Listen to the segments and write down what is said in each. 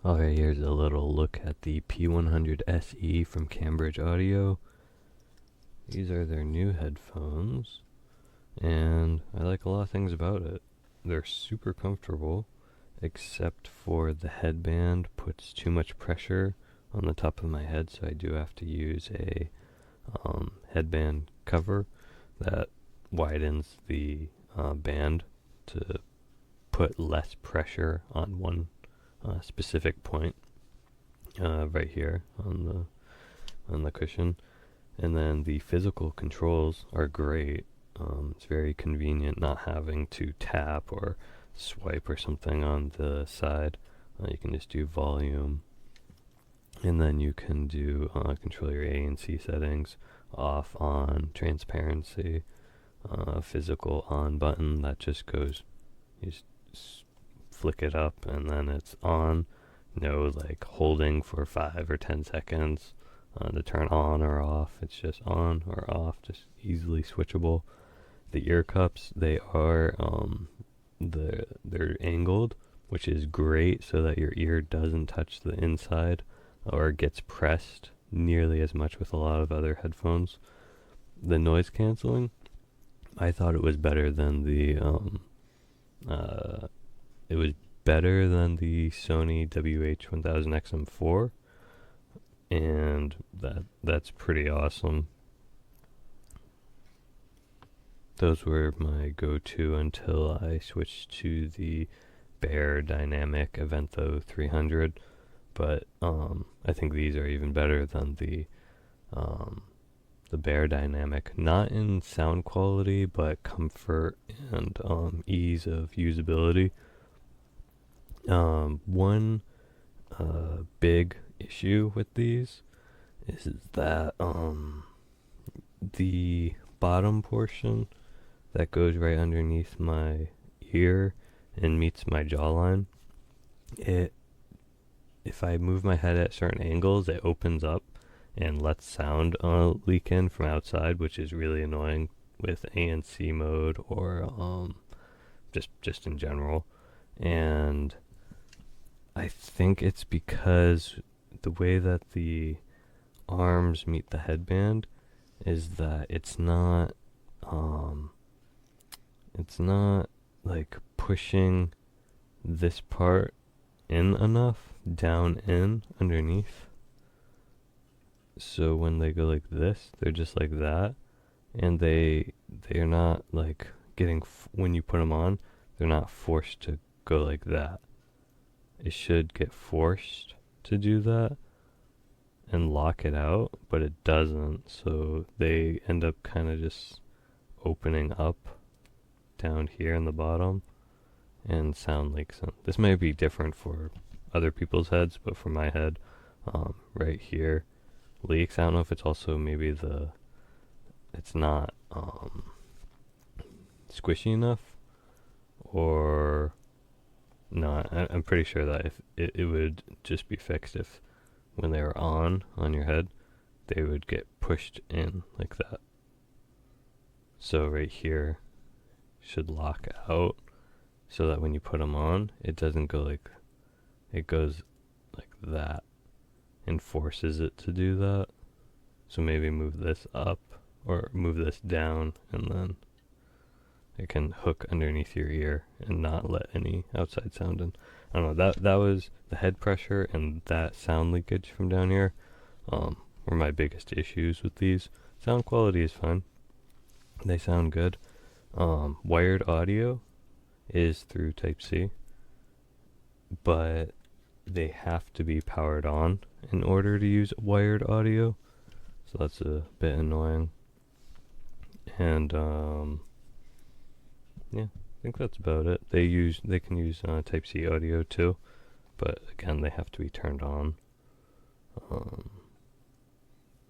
Alright, here's a little look at the P100 SE from Cambridge Audio. These are their new headphones, and I like a lot of things about it. They're super comfortable, except for the headband puts too much pressure on the top of my head, so I do have to use a headband cover that widens the band to put less pressure on one specific point right here on the cushion. And then the physical controls are great. It's very convenient not having to tap or swipe or something on the side. You can just do volume, and then you can do control your ANC settings, off, on, transparency, physical on button that just goes, you just flick it up and then it's on. No like holding for 5 or 10 seconds to turn on or off. It's just on or off, just easily switchable. The ear cups, they are they're angled, which is great so that your ear doesn't touch the inside or gets pressed nearly as much with a lot of other headphones. The noise canceling, I thought it was better than the it was better than the Sony WH-1000XM4, and that's pretty awesome. Those were my go-to until I switched to the Bear Dynamic Eventho 300, but I think these are even better than the Bear Dynamic, not in sound quality, but comfort and ease of usability. One big issue with these is that the bottom portion that goes right underneath my ear and meets my jawline, if I move my head at certain angles, it opens up and lets sound leak in from outside, which is really annoying with ANC mode or just in general. And I think it's because the way that the arms meet the headband is that it's not like pushing this part in enough down in underneath. So when they go like this, they're just like that, and they're not like getting when you put them on, they're not forced to go like that. It should get forced to do that and lock it out, but it doesn't. So they end up kind of just opening up down here in the bottom and sound like some. This may be different for other people's heads, but for my head, right here leaks. I don't know if it's also maybe it's not squishy enough, or no. I'm pretty sure that if it would just be fixed if when they were on your head, they would get pushed in like that. So right here should lock out so that when you put them on, it doesn't go like, it goes like that and forces it to do that. So maybe move this up or move this down, and then it can hook underneath your ear and not let any outside sound in. I don't know, that was the head pressure and that sound leakage from down here were my biggest issues with these. Sound quality is fine. They sound good. Wired audio is through Type-C, but they have to be powered on in order to use wired audio, so that's a bit annoying. And yeah, I think that's about it. They can use Type-C audio too, but again, they have to be turned on.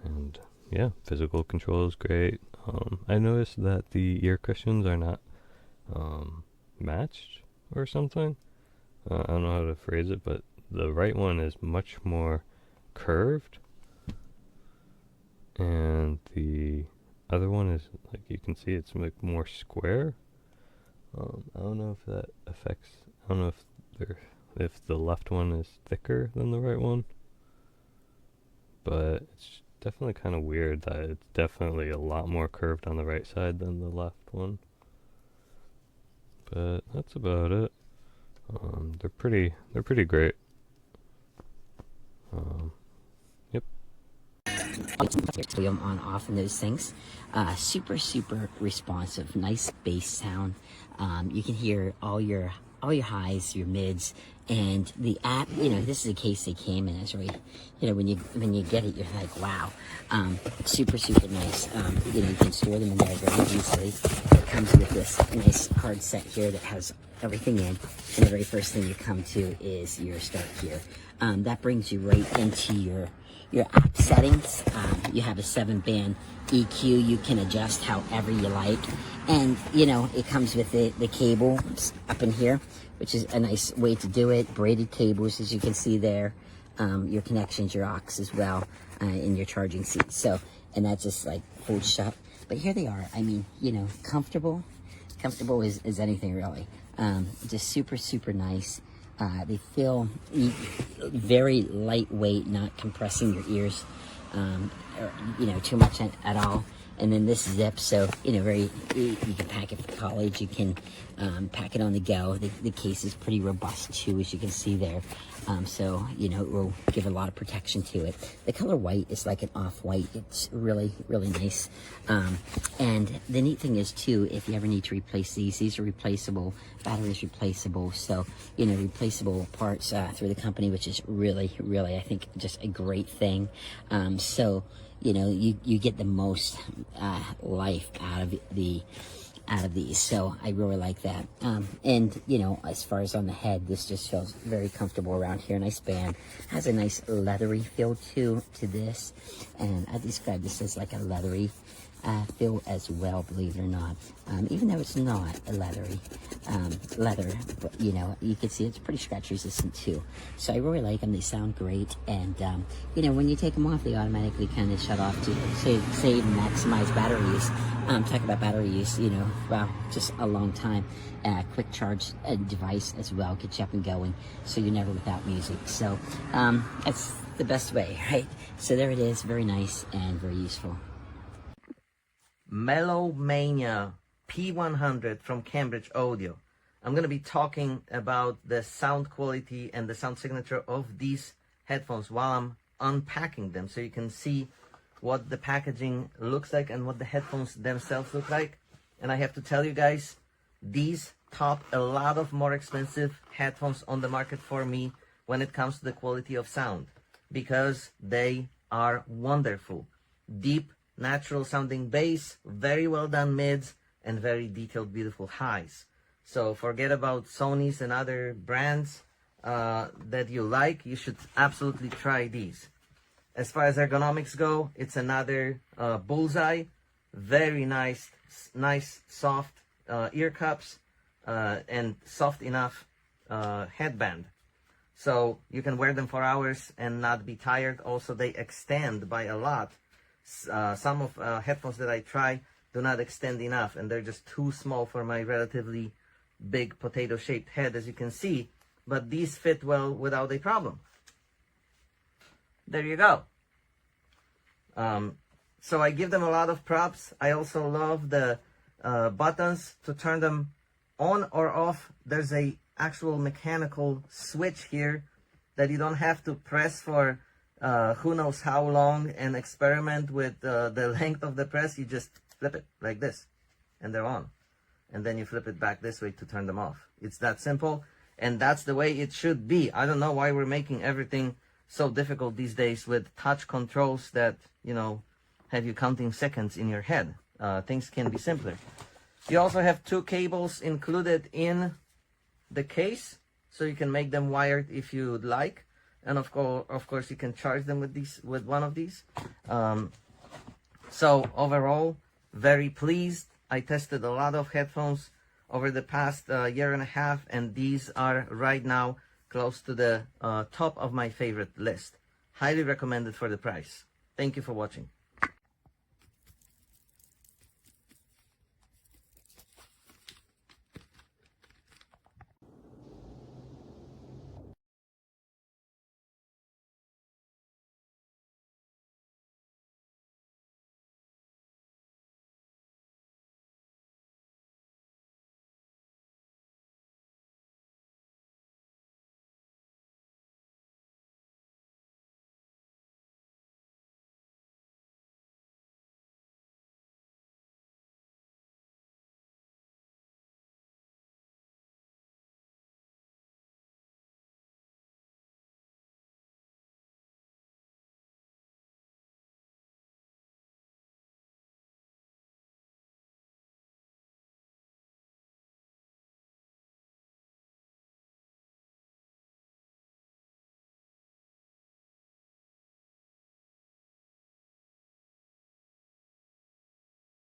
And yeah, physical control is great. I noticed that the ear cushions are not matched or something. I don't know how to phrase it, but the right one is much more curved, and the other one is, like you can see, it's like more square. I don't know if that affects. I don't know if they're if the left one is thicker than the right one. But it's definitely kind of weird that it's definitely a lot more curved on the right side than the left one. But that's about it. They're pretty great. Yep. Volume on off and those things. Super responsive, nice bass sound. You can hear all your highs, your mids, and the app. You know, this is a case they came in as, right? You know, when you get it, you're like, wow. Super nice. You know, you can store them in there very easily. It comes with this nice card set here that has everything in, and the very first thing you come to is your start here. That brings you right into your app settings. You have a 7-band EQ. You can adjust however you like, and you know, it comes with the cable up in here, which is a nice way to do it. Braided cables, as you can see there. Your connections, your aux as well, in your charging seat. So, and that just like folds shut. But here they are. I mean, you know, comfortable as anything really. Just super nice. They feel very lightweight, not compressing your ears, or, you know, too much at all. And then this zip, so, you know, you can pack it for college. You can pack it on the go. The case is pretty robust too, as you can see there. So, you know, it will give a lot of protection to it. The color white is like an off-white. It's really nice. And the neat thing is too, if you ever need to replace these are replaceable. Batteries replaceable. So, you know, replaceable parts through the company, which is really, I think, just a great thing. So, you know, you get the most life out of these, so I really like that. And you know, as far as on the head, this just feels very comfortable around here. Nice band, has a nice leathery feel to this, and I describe this as like a leathery feel as well, believe it or not. Even though it's not a leather, but you know, you can see it's pretty scratch resistant too. So I really like them. They sound great, and you know, when you take them off, they automatically kind of shut off to save and maximize battery use. Talk about battery use, you know, wow, just a long time. Quick charge device as well, get you up and going, so you're never without music. So that's the best way, right? So there it is, very nice and very useful. Melomania P100 from Cambridge Audio. I'm going to be talking about the sound quality and the sound signature of these headphones while I'm unpacking them, so you can see what the packaging looks like and what the headphones themselves look like. And I have to tell you guys, these top a lot of more expensive headphones on the market for me when it comes to the quality of sound, because they are wonderful. Deep, natural sounding bass, very well done mids, and very detailed, beautiful highs. So forget about Sony's and other brands that you like. You should absolutely try these. As far as ergonomics go, it's another bullseye. Very nice soft ear cups, and soft enough headband. So you can wear them for hours and not be tired. Also, they extend by a lot. Some of headphones that I try do not extend enough, and they're just too small for my relatively big potato-shaped head, as you can see. But these fit well without a problem. There you go. So I give them a lot of props. I also love the buttons to turn them on or off. There's a actual mechanical switch here that you don't have to press for who knows how long and experiment with the length of the press. You just flip it like this and they're on, and then you flip it back this way to turn them off. It's that simple, and that's the way it should be. I don't know why we're making everything so difficult these days with touch controls that, you know, have you counting seconds in your head. Things can be simpler. You also have 2 cables included in the case, so you can make them wired if you'd like. And of course, you can charge them with one of these. So overall, very pleased. I tested a lot of headphones over the past year and a half, and these are right now close to the top of my favorite list. Highly recommended for the price. Thank you for watching.